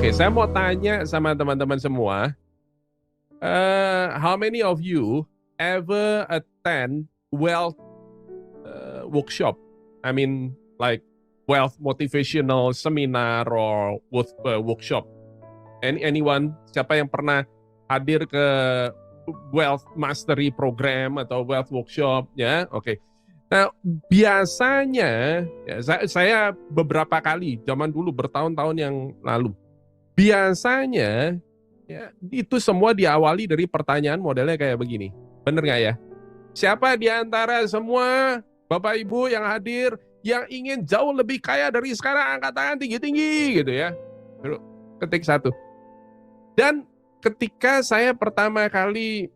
Oke, saya mau tanya sama teman-teman semua, how many of you ever attend wealth workshop? I mean, like wealth motivational seminar or workshop. Anyone? Siapa yang pernah hadir ke wealth mastery program atau wealth workshop? Ya, oke. Nah, biasanya ya, saya beberapa kali, zaman dulu bertahun-tahun yang lalu. Biasanya ya, itu semua diawali dari pertanyaan modelnya kayak begini. Bener nggak ya? Siapa di antara semua Bapak Ibu yang hadir yang ingin jauh lebih kaya dari sekarang? Angkat tangan tinggi-tinggi gitu ya. Ketik satu. Dan ketika saya pertama kali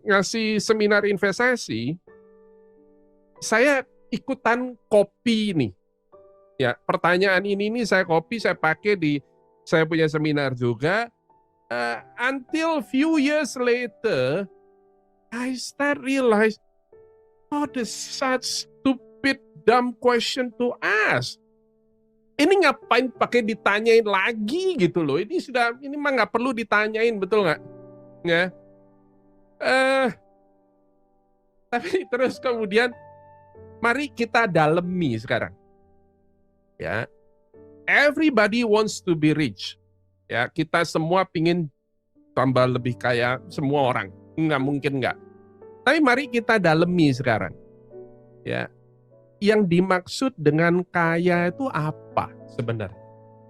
ngasih seminar investasi, saya ikutan copy nih. Ya, pertanyaan ini saya copy, saya pakai di saya punya seminar juga. Until few years later, I start realize, oh, this such stupid, dumb question to ask. Ini ngapain pakai ditanyain lagi gitu loh? Ini mah nggak perlu ditanyain, betul nggak? Ya. Tapi terus kemudian, mari kita dalemi sekarang. Ya, everybody wants to be rich. Ya, kita semua pingin tambah lebih kaya, semua orang. Nggak mungkin nggak. Tapi mari kita dalemi sekarang. Ya, yang dimaksud dengan kaya itu apa sebenarnya?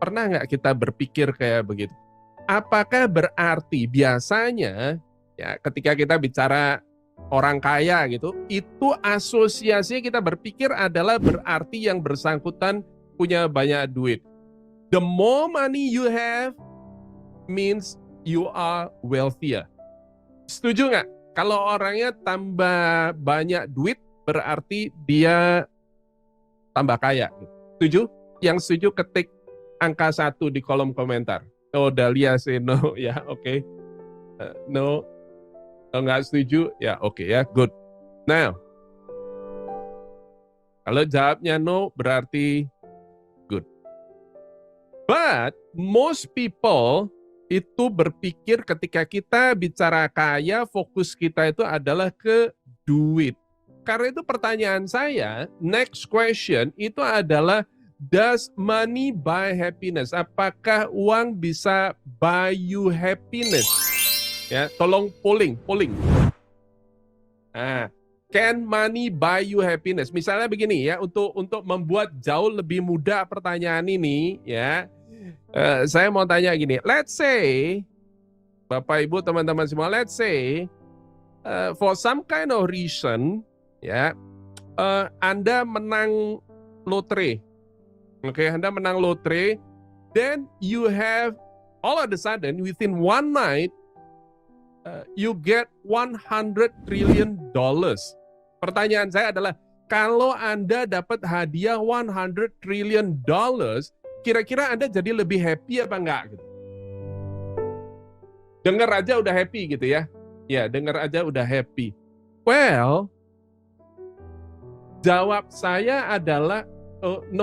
Pernah nggak kita berpikir kayak begitu? Apakah berarti biasanya ya ketika kita bicara orang kaya gitu, itu asosiasi kita berpikir adalah berarti yang bersangkutan punya banyak duit. The more money you have means you are wealthier. Setuju nggak? Kalau orangnya tambah banyak duit berarti dia tambah kaya. Setuju? Yang setuju ketik angka 1 di kolom komentar. Oh, Dahlia say no, ya oke. No, nggak setuju, ya oke ya, good. Now, kalau jawabnya no berarti good. But most people itu berpikir ketika kita bicara kaya, fokus kita itu adalah ke duit. Karena itu pertanyaan saya, next question itu adalah, does money buy happiness? Apakah uang bisa buy you happiness? Ya, tolong polling. Can money buy you happiness? Misalnya begini ya, untuk membuat jauh lebih mudah pertanyaan ini, ya, saya mau tanya gini. Let's say, Bapak Ibu teman-teman semua, let's say, for some kind of reason, ya, Anda menang lotre, oke, Anda menang lotre, then you have all of a sudden within one night, you get $100 trillion. Pertanyaan saya adalah, kalau Anda dapat hadiah $100 trillion, kira-kira Anda jadi lebih happy apa enggak? Gitu. Dengar aja udah happy gitu ya. Ya, dengar aja udah happy. Well, jawab saya adalah 60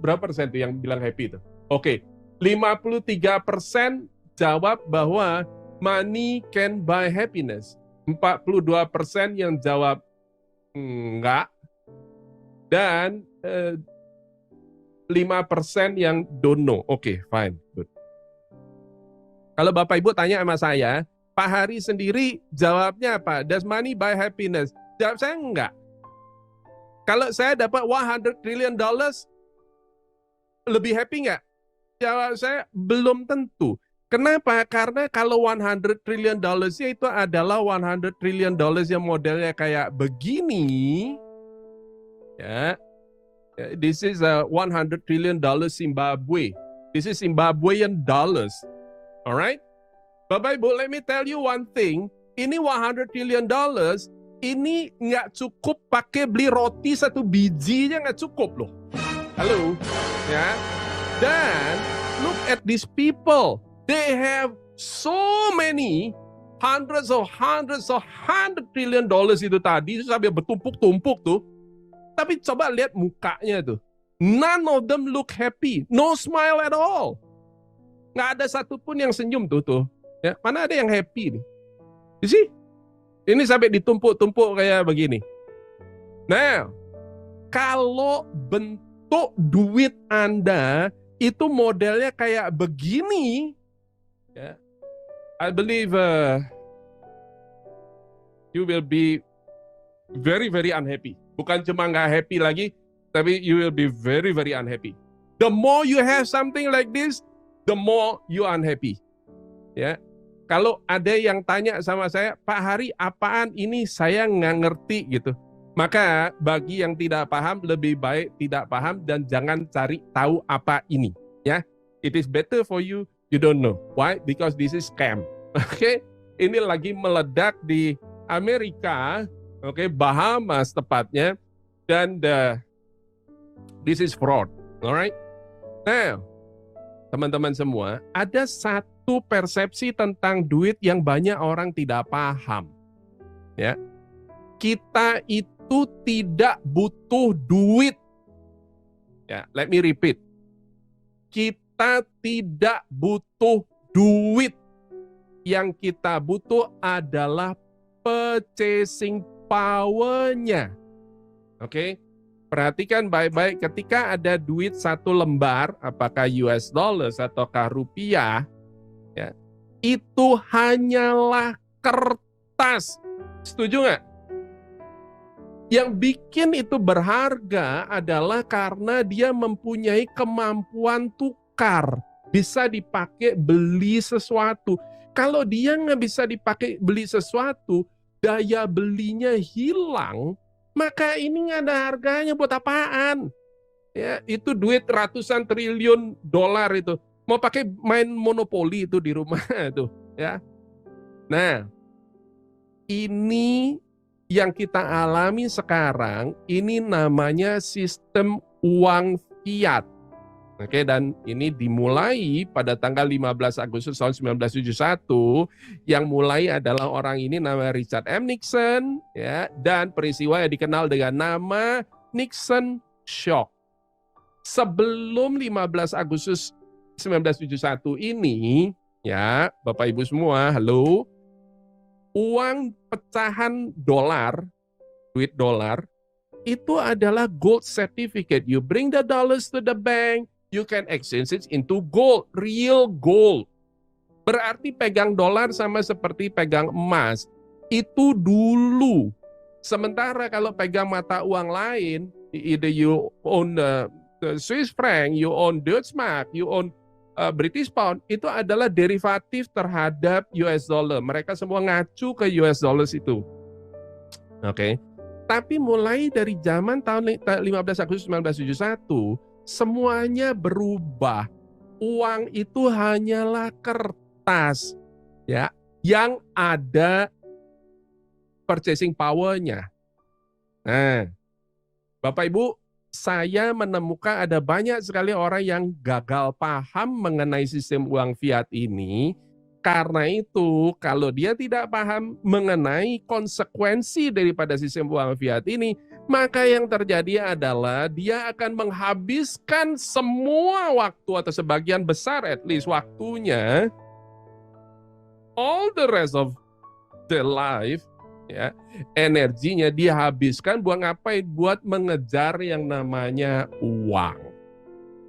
berapa persen tuh yang bilang happy itu? Oke, 53% jawab bahwa money can buy happiness. 42% yang jawab enggak. Dan 5% yang don't know. Oke, fine, good. Kalau Bapak Ibu tanya sama saya, Pak Hari sendiri jawabnya apa? Does money buy happiness? Jawab saya enggak. Kalau saya dapat $100 trillion, lebih happy enggak? Jawab saya belum tentu. Kenapa? Karena kalau $100 trillion itu adalah $100 trillion yang modelnya kayak begini, ya. This is a $100 trillion Zimbabwe. This is Zimbabwean dollars. Alright? Bapak Ibu, let me tell you one thing. Ini $100 trillion, ini nggak cukup pakai beli roti 1 bijinya, nggak cukup loh. Halo? Ya. Dan look at these people. They have so many hundreds of $100 trillion itu tadi, itu sampai bertumpuk-tumpuk tuh. Tapi coba lihat mukanya tuh. None of them look happy. No smile at all. Nggak ada satupun yang senyum tuh. Ya, mana ada yang happy nih? You see? Ini sampai ditumpuk-tumpuk kayak begini. Nah, kalau bentuk duit Anda itu modelnya kayak begini, ya, I believe you will be very very unhappy. Bukan cuma nggak happy lagi, tapi you will be very very unhappy. The more you have something like this, the more you unhappy. Ya, kalau ada yang tanya sama saya, Pak Hari, apaan ini? Saya nggak ngerti gitu. Maka bagi yang tidak paham, lebih baik tidak paham dan jangan cari tahu apa ini. Ya, it is better for you don't know. Why? Because this is scam. Oke, ini lagi meledak di Amerika, oke, Bahamas tepatnya, dan this is fraud. Alright. Nah, teman-teman semua, ada satu persepsi tentang duit yang banyak orang tidak paham. Ya, kita itu tidak butuh duit. Ya, let me repeat. Kita tidak butuh duit. Yang kita butuh adalah purchasing power-nya. Oke? Perhatikan baik-baik, ketika ada duit satu lembar, apakah US dollars ataukah rupiah, ya, itu hanyalah kertas. Setuju nggak? Yang bikin itu berharga adalah karena dia mempunyai kemampuan tukar. Bisa dipakai beli sesuatu. Kalau dia nggak bisa dipakai beli sesuatu, daya belinya hilang, maka ini nggak ada harganya buat apaan. Ya, itu duit ratusan triliun dolar itu. Mau pakai main monopoli itu di rumah tuh, ya. Nah, ini yang kita alami sekarang, ini namanya sistem uang fiat. Oke, dan ini dimulai pada tanggal 15 Agustus tahun 1971. Yang mulai adalah orang ini namanya Richard M. Nixon, ya, dan peristiwa yang dikenal dengan nama Nixon Shock. Sebelum 15 Agustus 1971 ini, ya, Bapak Ibu semua, halo, uang pecahan dolar, duit dolar, itu adalah gold certificate. You bring the dollars to the bank, you can exchange it into gold, real gold. Berarti pegang dolar sama seperti pegang emas. Itu dulu. Sementara kalau pegang mata uang lain, either you own the Swiss franc, you own Dutch mark, you own British pound, itu adalah derivatif terhadap US dollar. Mereka semua ngacu ke US dollars itu. Oke. Tapi mulai dari zaman tahun 15 Agustus 1971, semuanya berubah. Uang itu hanyalah kertas, ya, yang ada purchasing power-nya. Nah, Bapak Ibu, saya menemukan ada banyak sekali orang yang gagal paham mengenai sistem uang fiat ini. Karena itu, kalau dia tidak paham mengenai konsekuensi daripada sistem uang fiat ini, maka yang terjadi adalah dia akan menghabiskan semua waktu atau sebagian besar at least waktunya, all the rest of their life, ya, energinya dia habiskan buat ngapain? Buat mengejar yang namanya uang.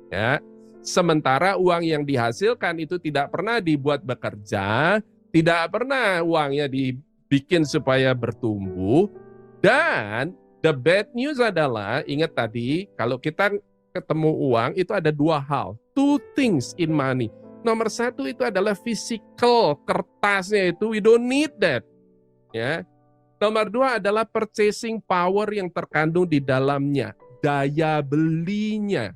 Ya. Sementara uang yang dihasilkan itu tidak pernah dibuat bekerja, tidak pernah uangnya dibikin supaya bertumbuh. Dan the bad news adalah, ingat tadi, kalau kita ketemu uang itu ada dua hal, two things in money. Nomor satu itu adalah physical, kertasnya itu we don't need that. Ya. Nomor dua adalah purchasing power yang terkandung di dalamnya, daya belinya.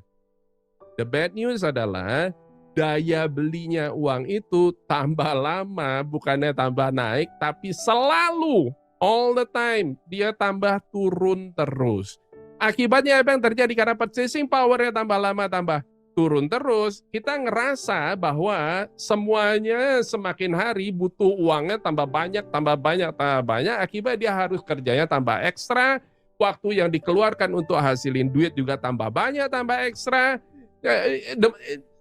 The bad news adalah daya belinya uang itu tambah lama, bukannya tambah naik, tapi selalu, all the time, dia tambah turun terus. Akibatnya apa yang terjadi? Karena purchasing power-nya tambah lama, tambah turun terus, kita ngerasa bahwa semuanya semakin hari butuh uangnya tambah banyak, tambah banyak, tambah banyak. Akibat dia harus kerjanya tambah ekstra, waktu yang dikeluarkan untuk hasilin duit juga tambah banyak, tambah ekstra.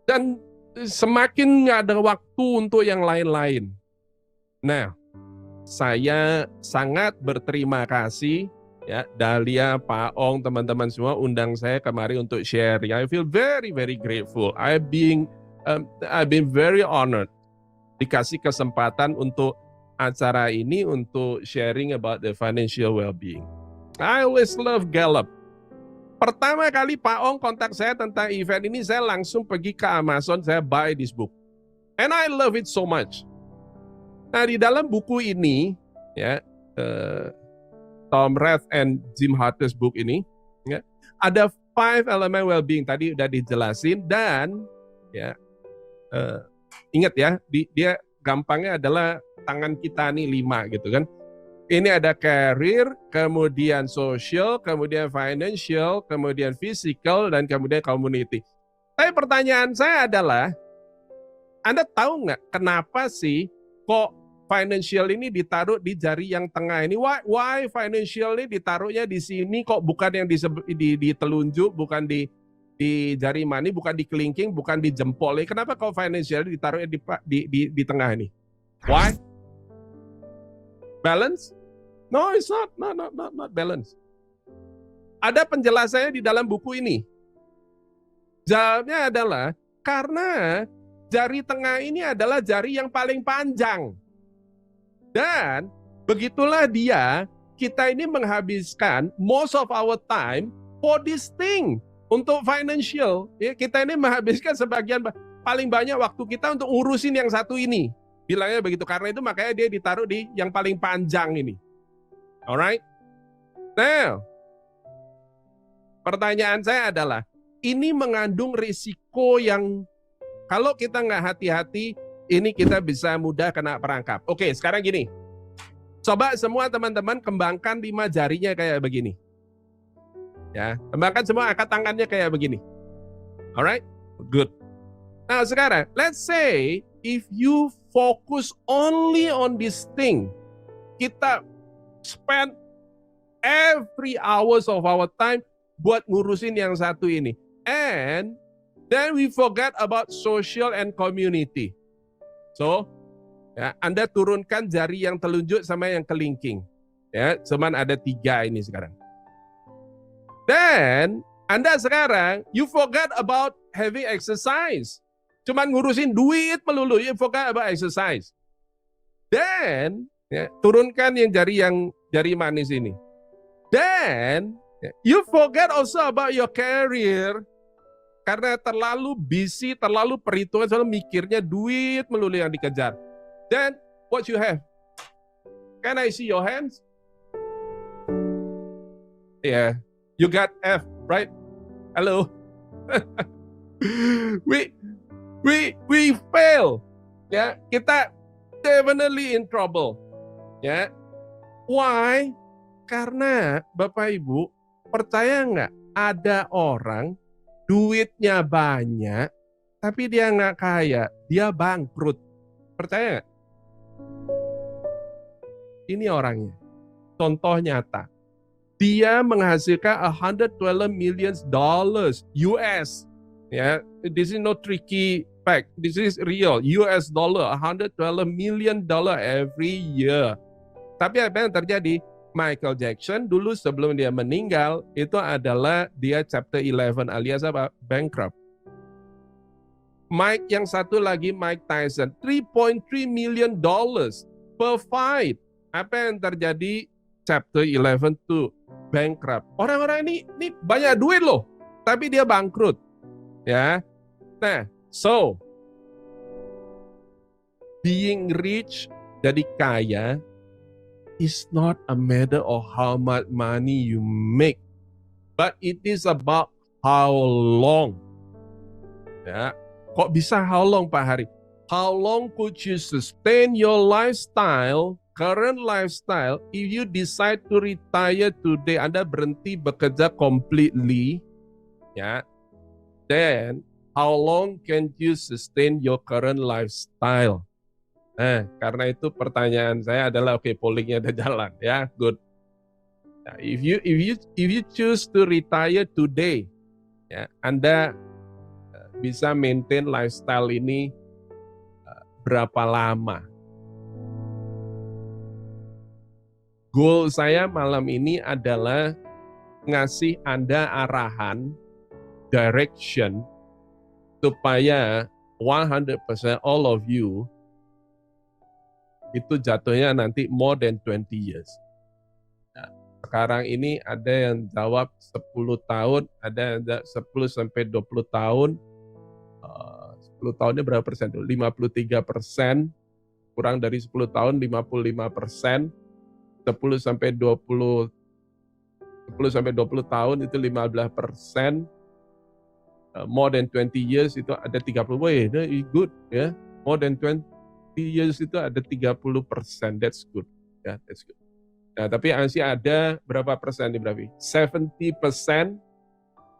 Dan semakin nggak ada waktu untuk yang lain-lain. Nah, saya sangat berterima kasih ya, Dahlia, Pak Ong, teman-teman semua undang saya kemari untuk sharing. I feel very very grateful. I've been very honored dikasih kesempatan untuk acara ini untuk sharing about the financial well-being. I always love Gallup. Pertama kali Pak Ong kontak saya tentang event ini, saya langsung pergi ke Amazon, saya buy this book. And I love it so much. Nah, di dalam buku ini, ya, Tom Rath and Jim Harter's book ini, ya, ada 5 elemen well-being, tadi udah dijelasin, dan ya, ingat ya, dia gampangnya adalah tangan kita nih 5 gitu kan. Ini ada career, kemudian social, kemudian financial, kemudian physical, dan kemudian community. Tapi pertanyaan saya adalah, Anda tahu nggak kenapa sih kok financial ini ditaruh di jari yang tengah ini? Why financial ini ditaruhnya di sini, kok bukan yang di telunjuk, bukan di jari mani, bukan di kelingking, bukan di jempol? Kenapa kok financial ditaruhnya di tengah ini? Why? Balance? No, it's not balance. Ada penjelasannya di dalam buku ini. Jawabnya adalah karena jari tengah ini adalah jari yang paling panjang. Dan begitulah kita ini menghabiskan most of our time for this thing, untuk financial. Ya, kita ini menghabiskan sebagian paling banyak waktu kita untuk urusin yang satu ini. Bilangnya begitu, karena itu makanya dia ditaruh di yang paling panjang ini. Alright? Now, pertanyaan saya adalah, ini mengandung risiko yang kalau kita nggak hati-hati, ini kita bisa mudah kena perangkap. Oke, sekarang gini. Coba semua teman-teman kembangkan 5 jarinya kayak begini. Ya, kembangkan semua, angkat tangannya kayak begini. Alright? Good. Nah, sekarang, let's say if you focus only on this thing, kita spend every hours of our time buat ngurusin yang satu ini. And then we forget about social and community. So, ya, Anda turunkan jari yang telunjuk sama yang kelingking. Ya, cuman ada 3 ini sekarang. Then, Anda sekarang, you forget about having exercise. Cuman ngurusin duit melulu, you forget about exercise. Then, ya, turunkan yang jari manis ini. Then, you forget also about your career. Karena terlalu busy, terlalu perhitungan, selalu mikirnya duit melulu yang dikejar. Then, what you have? Can I see your hands? Yeah, you got F, right? Hello. we fail. Ya, kita definitely in trouble. Ya. Why? Karena Bapak Ibu, percaya nggak, ada orang duitnya banyak, tapi dia nggak kaya, dia bangkrut. Percaya nggak? Ini orangnya. Contoh nyata. Dia menghasilkan $112 million US. Ya, this is no tricky fact. This is real. US dollar, $112 million every year. Tapi apa yang terjadi? Michael Jackson dulu sebelum dia meninggal, itu adalah dia chapter 11 alias apa? Bankrupt. Mike yang satu lagi, Mike Tyson, $3.3 million per fight. Apa yang terjadi? Chapter 11 tuh bankrupt. Orang-orang ini banyak duit loh, tapi dia bangkrut. Ya. Nah, so being rich, jadi kaya, is not a matter of how much money you make, but it is about how long. Ya, kok bisa how long, Pak Hari? How long could you sustain your lifestyle, current lifestyle, if you decide to retire today? Anda berhenti bekerja completely, ya. Then, how long can you sustain your current lifestyle? Nah, karena itu pertanyaan saya adalah, oke, pollingnya udah jalan, ya, good. Nah, if you choose to retire today, ya, Anda bisa maintain lifestyle ini berapa lama. Goal saya malam ini adalah ngasih Anda arahan, direction, supaya 100% all of you itu jatuhnya nanti more than 20 years. Nah, sekarang ini ada yang jawab 10 tahun, ada yang 10 sampai 20 tahun. 10 tahunnya berapa persen? 53%, kurang dari 10 tahun 55%, 10 sampai 20 tahun itu 15%, more than 20 years itu ada 30%. Wait, good ya. More than 20 years itu ada 30%. That's good. Ya, that's good. Nah, tapi masih ada berapa persen nih berarti? 70%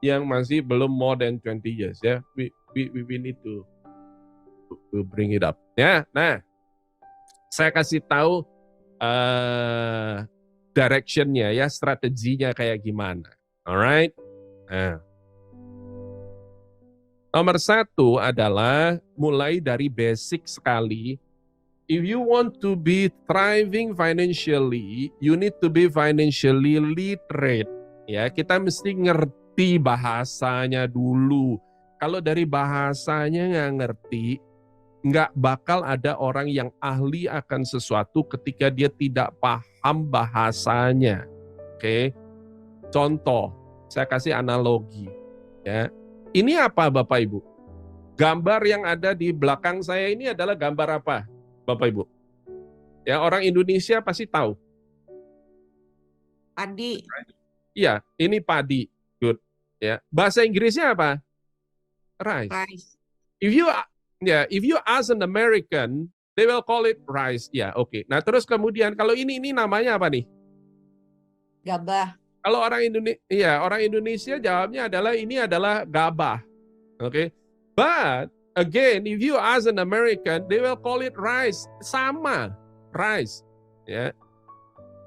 yang masih belum more than 20 years ya. We need to bring it up. Ya, nah, saya kasih tahu directionnya ya, strateginya kayak gimana. Alright. Nah. Nomor 1 adalah mulai dari basic sekali. If you want to be thriving financially, you need to be financially literate. Ya, kita mesti ngerti bahasanya dulu. Kalau dari bahasanya nggak ngerti, nggak bakal ada orang yang ahli akan sesuatu ketika dia tidak paham bahasanya. Oke, contoh, saya kasih analogi. Ya, ini apa Bapak Ibu? Gambar yang ada di belakang saya ini adalah gambar apa, Bapak Ibu? Ya, orang Indonesia pasti tahu. Padi. Iya, ini padi. Good. Ya, bahasa Inggrisnya apa? Rice. If you ask an American, they will call it rice. Ya, oke. Nah, terus kemudian kalau ini namanya apa nih? Gabah. Kalau orang Indonesia jawabnya adalah ini adalah gabah. Oke. But again, if you ask an American, they will call it rice. Sama, rice. Ya.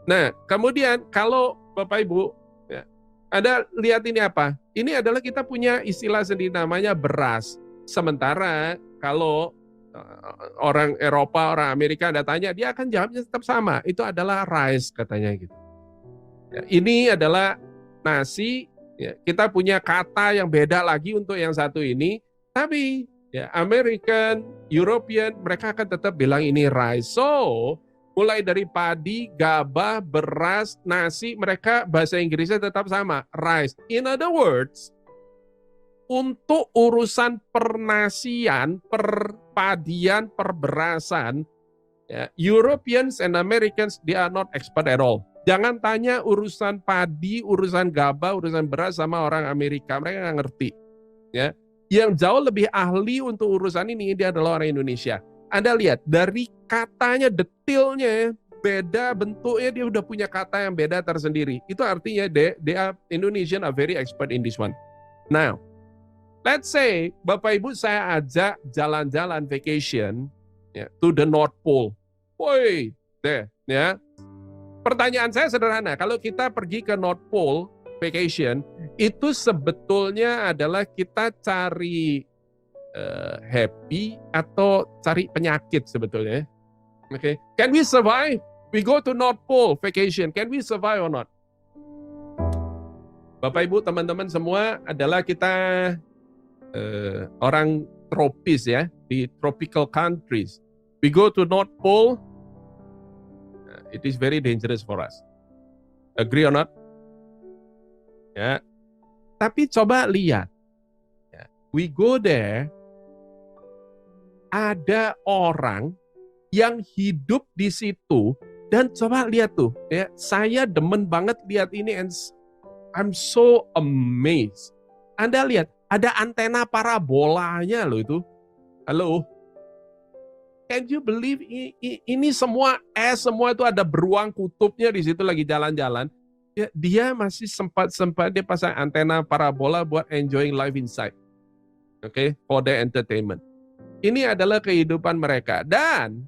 Nah, kemudian kalau Bapak Ibu, ya, Anda lihat ini apa? Ini adalah kita punya istilah sendiri namanya beras. Sementara kalau orang Eropa, orang Amerika Anda tanya, dia akan jawabnya tetap sama. Itu adalah rice katanya gitu. Ya, ini adalah nasi. Ya, kita punya kata yang beda lagi untuk yang satu ini. Tapi ya, American, European, mereka akan tetap bilang ini rice. So, mulai dari padi, gabah, beras, nasi, mereka bahasa Inggrisnya tetap sama, rice. In other words, untuk urusan pernasian, perpadian, perberasan, ya, Europeans and Americans, they are not expert at all. Jangan tanya urusan padi, urusan gabah, urusan beras sama orang Amerika, mereka nggak ngerti. Ya, yang jauh lebih ahli untuk urusan ini dia adalah orang Indonesia. Anda lihat dari katanya, detailnya beda, bentuknya dia udah punya kata yang beda tersendiri. Itu artinya they are Indonesian are very expert in this one. Now, let's say Bapak Ibu saya ajak jalan-jalan vacation ya, to the North Pole. Woi, deh ya. Pertanyaan saya sederhana, kalau kita pergi ke North Pole vacation, itu sebetulnya adalah kita cari happy atau cari penyakit sebetulnya. Okay. Can we survive? We go to North Pole vacation. Can we survive or not? Bapak Ibu, teman-teman semua adalah kita orang tropis ya, di tropical countries. We go to North Pole, it is very dangerous for us. Agree or not? Ya. Tapi coba lihat. Ya. We go there, ada orang yang hidup di situ dan coba lihat tuh, ya, saya demen banget lihat ini and I'm so amazed. Anda lihat, ada antena parabolanya loh itu. Halo. Can you believe ini semua semua itu ada beruang kutubnya di situ lagi jalan-jalan. Ya, dia masih sempat dia pasang antena parabola buat enjoying life inside. Okay, for their entertainment. Ini adalah kehidupan mereka. Dan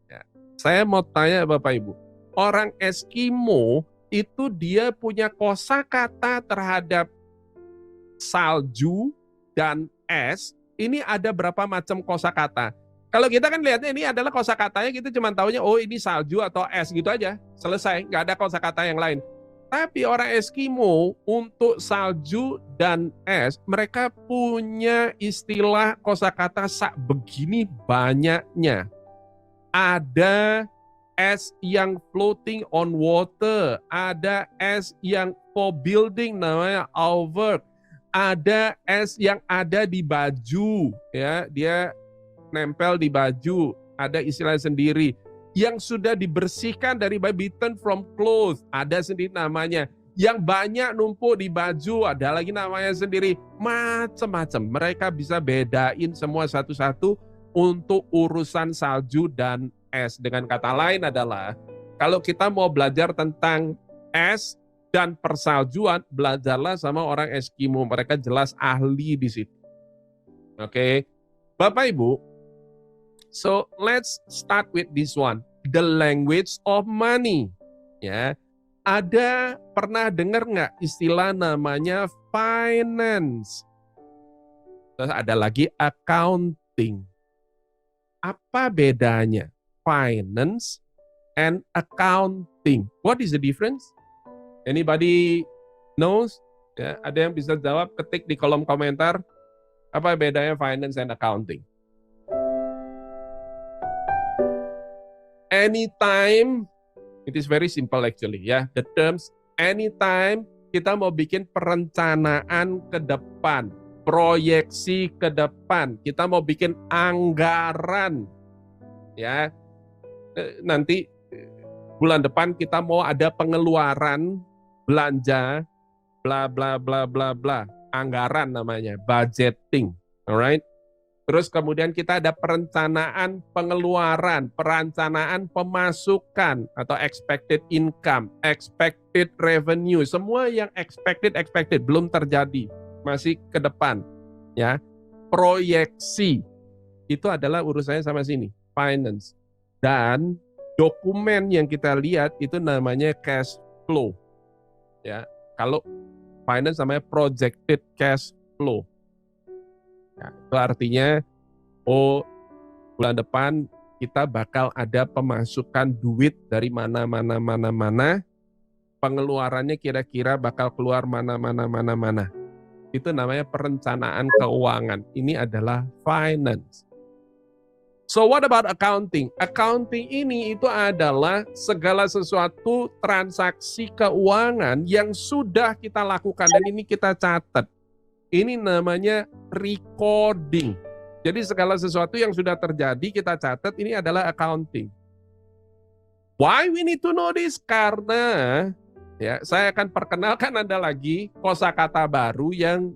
ya, saya mau tanya Bapak Ibu, orang Eskimo itu dia punya kosakata terhadap salju, dan S, ini ada berapa macam kosakata. Kalau kita kan lihatnya ini adalah kosakatanya, kita cuma taunya oh ini salju atau es gitu aja, selesai, nggak ada kosakata yang lain. Tapi orang Eskimo untuk salju dan es, mereka punya istilah kosakata sak begini banyaknya. Ada es yang floating on water, ada es yang for building namanya alberg, ada es yang ada di baju, ya dia nempel di baju, ada istilah sendiri. Yang sudah dibersihkan dari beaten from clothes, ada sendiri namanya. Yang banyak numpuk di baju, ada lagi namanya sendiri. Macam-macam. Mereka bisa bedain semua satu-satu untuk urusan salju dan es. Dengan kata lain adalah, kalau kita mau belajar tentang es dan persaljuan, belajarlah sama orang Eskimo. Mereka jelas ahli di situ. Oke. Bapak Ibu, so let's start with this one, the language of money. Ya, ada pernah dengar nggak istilah namanya finance? Terus ada lagi accounting. Apa bedanya finance and accounting? What is the difference? Anybody knows? Ya, ada yang bisa jawab? Ketik di kolom komentar. Apa bedanya finance and accounting? Anytime, it is very simple actually ya. The terms anytime kita mau bikin perencanaan ke depan, proyeksi ke depan, kita mau bikin anggaran ya. Nanti bulan depan kita mau ada pengeluaran belanja bla bla bla bla bla, anggaran namanya, budgeting, alright? Terus kemudian kita ada perencanaan pengeluaran, perencanaan pemasukan atau expected income, expected revenue, semua yang expected belum terjadi, masih ke depan, ya. Proyeksi itu adalah urusannya sama sini, finance. Dan dokumen yang kita lihat itu namanya cash flow, ya. Kalau finance namanya projected cash flow. Ya, itu artinya, oh bulan depan kita bakal ada pemasukan duit dari mana, pengeluarannya kira-kira bakal keluar mana. Itu namanya perencanaan keuangan. Ini adalah finance. So what about accounting? Accounting ini itu adalah segala sesuatu transaksi keuangan yang sudah kita lakukan dan ini kita catat. Ini namanya recording. Jadi segala sesuatu yang sudah terjadi kita catat, ini adalah accounting. Why we need to know this? Karena ya, saya akan perkenalkan Anda lagi kosakata baru yang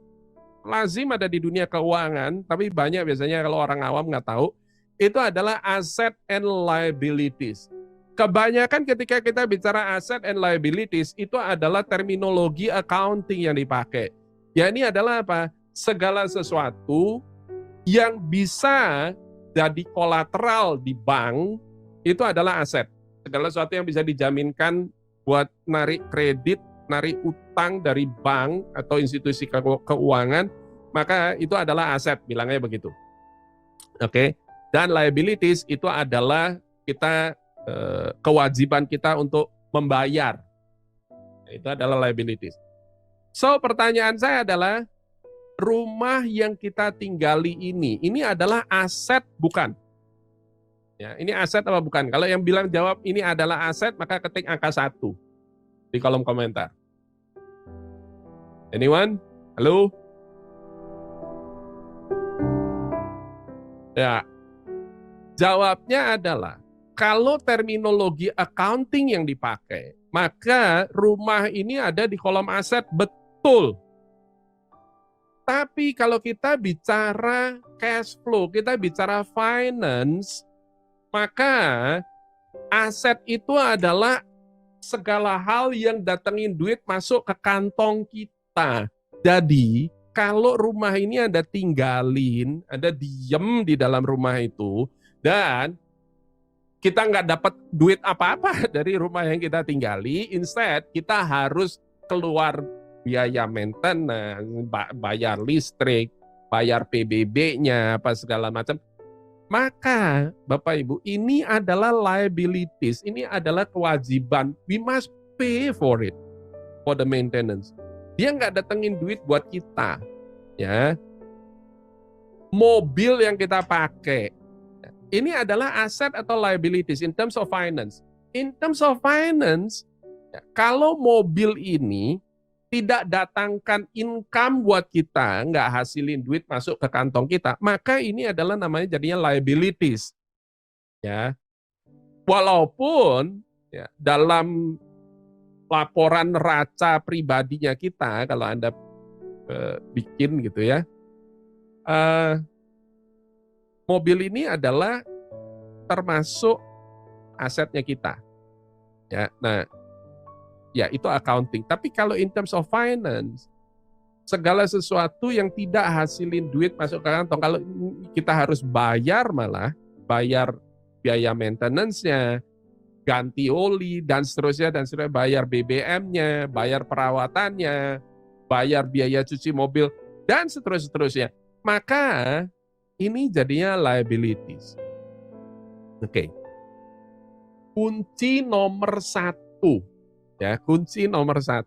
lazim ada di dunia keuangan, tapi banyak biasanya kalau orang awam nggak tahu. Itu adalah asset and liabilities. Kebanyakan ketika kita bicara asset and liabilities, itu adalah terminologi accounting yang dipakai. Ya ini adalah apa? Segala sesuatu yang bisa jadi kolateral di bank, itu adalah aset. Segala sesuatu yang bisa dijaminkan buat narik kredit, narik utang dari bank atau institusi keuangan, maka itu adalah aset, bilangnya begitu. Oke. Dan liabilities itu adalah kita kewajiban kita untuk membayar. Itu adalah liabilities. So pertanyaan saya adalah, rumah yang kita tinggali ini adalah aset bukan? Ya, ini aset apa bukan? Kalau yang bilang jawab ini adalah aset, maka ketik angka 1 di kolom komentar. Anyone? Halo? Ya, jawabnya adalah, kalau terminologi accounting yang dipakai, maka rumah ini ada di kolom aset, betul. Tapi kalau kita bicara cash flow, kita bicara finance, maka aset itu adalah segala hal yang datengin duit masuk ke kantong kita. Jadi kalau rumah ini Anda tinggalin, Anda diem di dalam rumah itu, dan kita nggak dapat duit apa-apa dari rumah yang kita tinggali, instead kita harus keluar biaya maintenance, bayar listrik, bayar PBB-nya, apa segala macam. Maka Bapak Ibu, ini adalah liabilities, ini adalah kewajiban. We must pay for it, for the maintenance. Dia nggak datengin duit buat kita, ya. Mobil yang kita pakai, ini adalah aset atau liabilities in terms of finance. In terms of finance, kalau mobil ini tidak datangkan income buat kita, nggak hasilin duit masuk ke kantong kita, maka ini adalah namanya jadinya liabilities. Ya, walaupun ya, dalam laporan neraca pribadinya kita, kalau Anda bikin gitu ya, mobil ini adalah termasuk asetnya kita. Ya, nah, ya itu accounting. Tapi kalau in terms of finance, segala sesuatu yang tidak hasilin duit masuk ke kantong, kalau kita harus bayar, malah bayar biaya maintenance-nya, ganti oli, dan seterusnya, bayar BBM-nya, bayar perawatannya, bayar biaya cuci mobil, dan seterusnya. Maka ini jadinya liabilities. Oke. Kunci nomor 1. Ya, kunci nomor 1.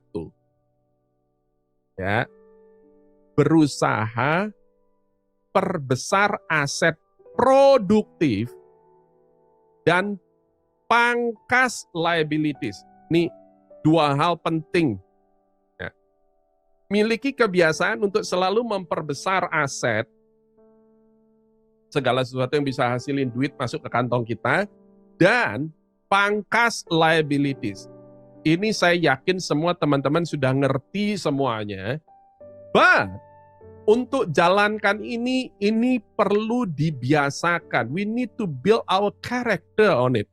Ya, berusaha perbesar aset produktif dan pangkas liabilities. Ini 2 hal penting. Ya. Miliki kebiasaan untuk selalu memperbesar aset, segala sesuatu yang bisa hasilin duit masuk ke kantong kita, dan pangkas liabilities. Ini saya yakin semua teman-teman sudah ngerti semuanya. But untuk jalankan ini perlu dibiasakan. We need to build our character on it.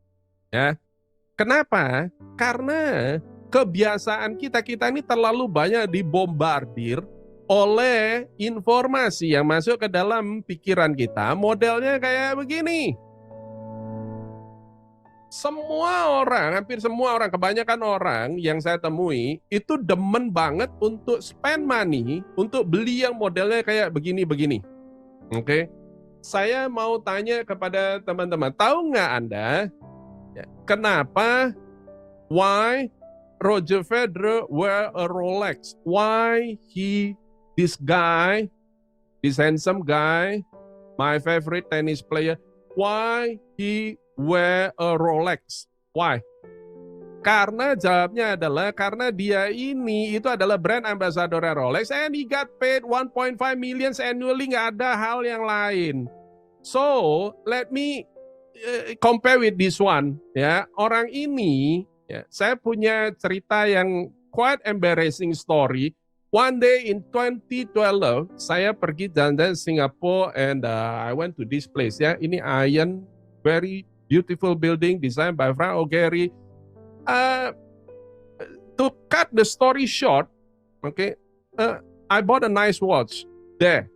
Ya. Kenapa? Karena kebiasaan kita ini terlalu banyak dibombardir oleh informasi yang masuk ke dalam pikiran kita. Modelnya kayak begini. Semua orang, hampir semua orang, kebanyakan orang yang saya temui itu demen banget untuk spend money untuk beli yang modelnya kayak begini-begini. Oke. Saya mau tanya kepada teman-teman, tahu nggak Anda kenapa why Roger Federer wear a Rolex? Why this guy, this handsome guy, my favorite tennis player, why he wear a Rolex? Why? Karena jawabnya adalah karena dia ini itu adalah brand ambassador Rolex and he got paid 1.5 million annually, nggak ada hal yang lain. So, let me compare with this one. Ya, orang ini, ya, saya punya cerita yang quite embarrassing story. One day in 2012, saya pergi jalan-jalan Singapore and I went to this place. Ya, ini Iron, very beautiful building designed by Frank O'Gary. To cut the story short, okay, I bought a nice watch there.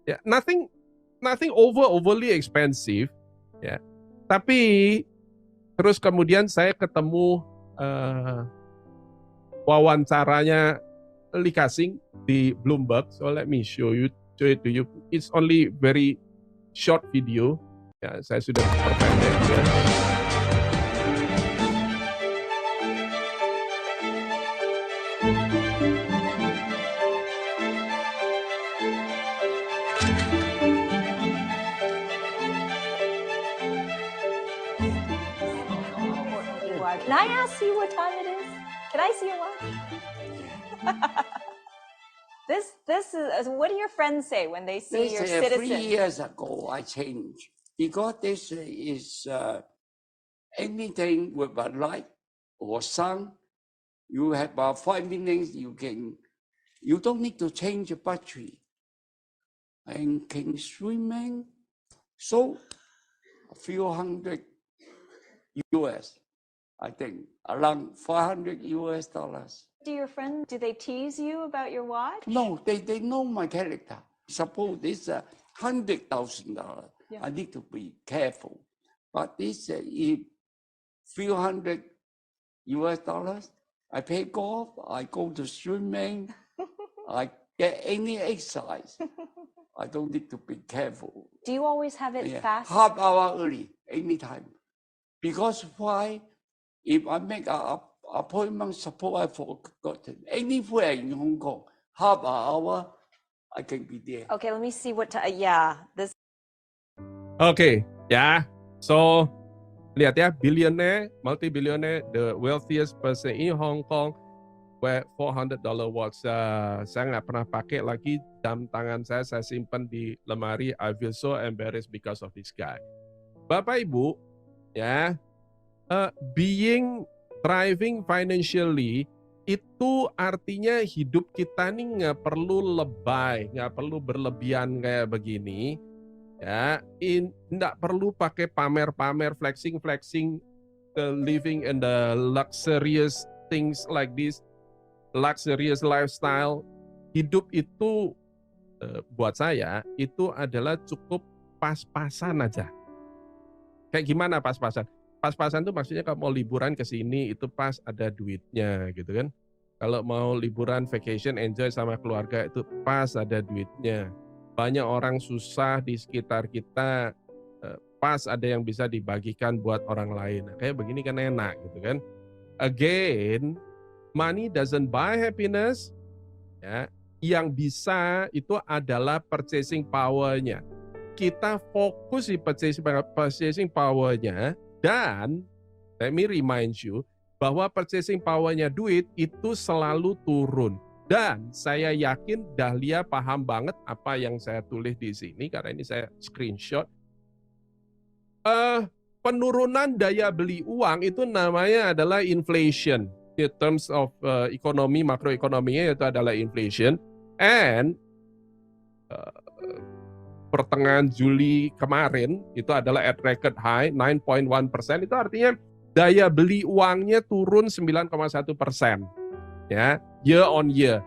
Yeah, nothing overly expensive, ya. Tapi terus kemudian saya ketemu wawancaranya Lee Ka-shing di Bloomberg. So let me show it to you. It's only very short video. Ya, saya sudah perpendek ya. Can I ask you what time it is? Can I see your watch? This is what do your friends say when they see your citizen? 3 years ago, I changed because this is anything with a light or sun. You have about 5 minutes. You don't need to change the battery. And can swimming, so a few hundred US, I think, around $500 US. Do your friends, do they tease you about your watch? No, they know my character. Suppose this $100,000. Yeah. I need to be careful. But this if few hundred US dollars, I play golf, I go to swimming, I get any exercise. I don't need to be careful. Do you always have it Yeah, fast? half hour early, anytime. Because why? If I make an appointment, suppose I forgotten, anywhere in Hong Kong, half an hour, I can be there. Okay, let me see what yeah, this Oke, ya. So, lihat ya, billionaire, multi-billionaire, the wealthiest person in Hong Kong, wear $400 watch. Saya nggak pernah pakai lagi jam tangan saya simpan di lemari. I feel so embarrassed because of this guy. Bapak Ibu, ya, thriving financially itu artinya hidup kita nih nggak perlu lebay, nggak perlu berlebihan kayak begini. Ya, nggak perlu pakai pamer-pamer, flexing, living in the luxurious things like this, luxurious lifestyle. Hidup itu buat saya itu adalah cukup pas-pasan aja. Kayak gimana pas-pasan? Pas-pasan itu maksudnya kalau mau liburan ke sini itu pas ada duitnya gitu kan. Kalau mau liburan vacation enjoy sama keluarga itu pas ada duitnya. Banyak orang susah di sekitar kita, pas ada yang bisa dibagikan buat orang lain. Kayak begini kan enak gitu kan. Again, money doesn't buy happiness. Ya, yang bisa itu adalah purchasing power-nya. Kita fokus di purchasing power-nya, dan let me remind you bahwa purchasing power-nya duit itu selalu turun. Dan saya yakin Dahlia paham banget apa yang saya tulis di sini karena ini saya screenshot. Penurunan daya beli uang itu namanya adalah inflation. In terms of ekonomi, makroekonominya itu adalah inflation. And pertengahan Juli kemarin itu adalah at record high 9.1%. Itu artinya daya beli uangnya turun 9,1%. Ya, year on year.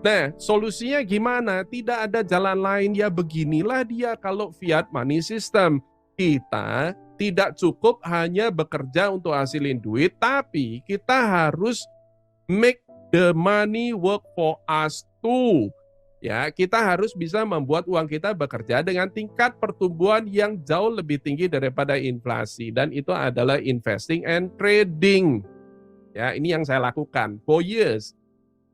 Nah, solusinya gimana? Tidak ada jalan lain, ya beginilah dia kalau fiat money system. Kita tidak cukup hanya bekerja untuk hasilin duit, tapi kita harus make the money work for us too. Ya, kita harus bisa membuat uang kita bekerja dengan tingkat pertumbuhan yang jauh lebih tinggi daripada inflasi, dan itu adalah investing and trading. Ya, ini yang saya lakukan for years.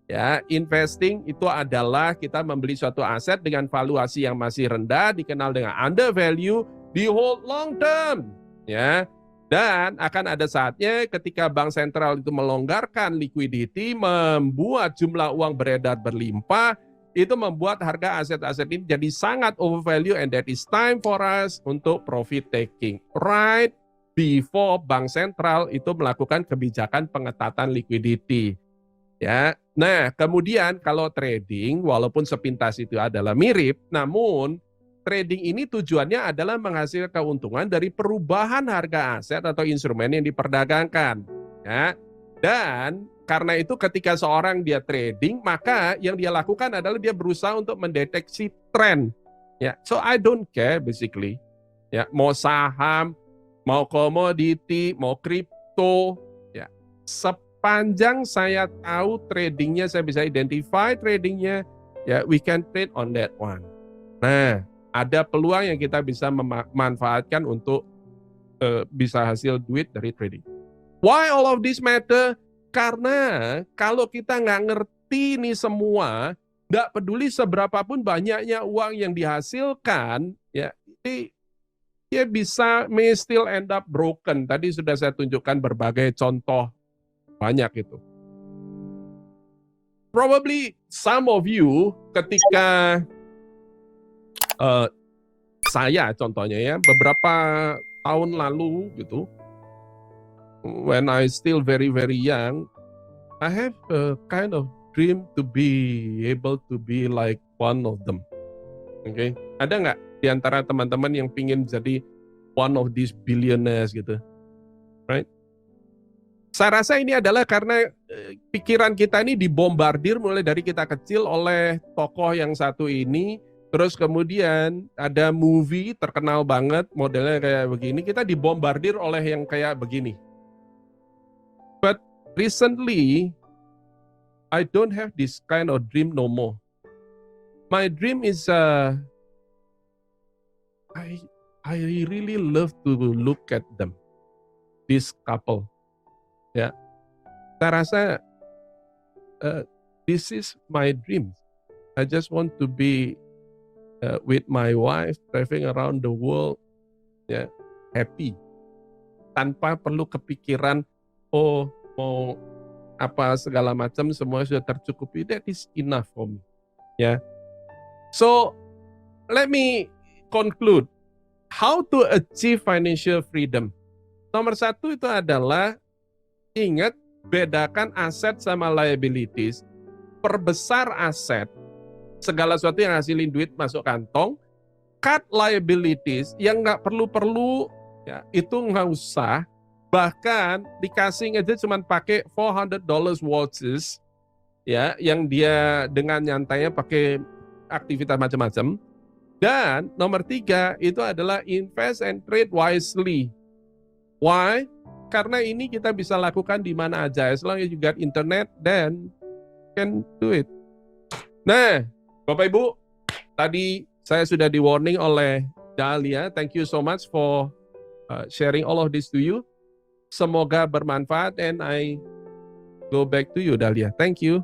Ya, investing itu adalah kita membeli suatu aset dengan valuasi yang masih rendah, dikenal dengan under value, di hold long term. Ya. Dan akan ada saatnya ketika bank sentral itu melonggarkan liquidity, membuat jumlah uang beredar berlimpah, itu membuat harga aset-aset ini jadi sangat overvalue, and that is time for us untuk profit taking. Right before bank sentral itu melakukan kebijakan pengetatan liquidity. Ya. Nah, kemudian kalau trading walaupun sepintas itu adalah mirip, namun trading ini tujuannya adalah menghasilkan keuntungan dari perubahan harga aset atau instrumen yang diperdagangkan. Ya. Dan karena itu ketika seorang dia trading, maka yang dia lakukan adalah dia berusaha untuk mendeteksi tren. Ya. So I don't care basically. Ya, mau saham, mau komoditi, mau kripto, ya, sepanjang saya tahu tradingnya, saya bisa identify tradingnya, ya, we can trade on that one. Nah, ada peluang yang kita bisa memanfaatkan untuk bisa hasil duit dari trading. Why all of this matter? Karena kalau kita nggak ngerti nih semua, nggak peduli seberapapun banyaknya uang yang dihasilkan, ya, dia bisa may still end up broken. Tadi sudah saya tunjukkan berbagai contoh, banyak itu. Probably some of you ketika saya contohnya ya, beberapa tahun lalu gitu, when I still very young, I have a kind of dream to be able to be like one of them. Okay? Ada nggak di antara teman-teman yang pingin jadi one of these billionaires gitu? Right? Saya rasa ini adalah karena pikiran kita ini dibombardir mulai dari kita kecil oleh tokoh yang satu ini, terus kemudian ada movie terkenal banget modelnya kayak begini, kita dibombardir oleh yang kayak begini. But recently, I don't have this kind of dream no more. my dream is I really love to look at them, this couple. Ya, saya rasa this is my dream. I just want to be with my wife, traveling around the world, ya, happy, tanpa perlu kepikiran, oh mau apa segala macam, semua sudah tercukupi. That is enough for me. Ya, so let me conclude. How to achieve financial freedom? Nomor satu itu adalah ingat, bedakan aset sama liabilities. Perbesar aset, segala sesuatu yang hasilin duit masuk kantong. Cut liabilities yang nggak perlu-perlu, ya, itu nggak usah. Bahkan dikasih aja cuma pakai $400 watches, ya, yang dia dengan nyantainya pakai aktivitas macam-macam. Dan nomor 3 itu adalah invest and trade wisely. Why? Karena ini kita bisa lakukan di mana aja. As long as you got internet, then can do it. Nah, Bapak Ibu, tadi saya sudah di warning oleh Dahlia. Thank you so much for sharing all of this to you. Semoga bermanfaat, and I go back to you, Dahlia. Thank you.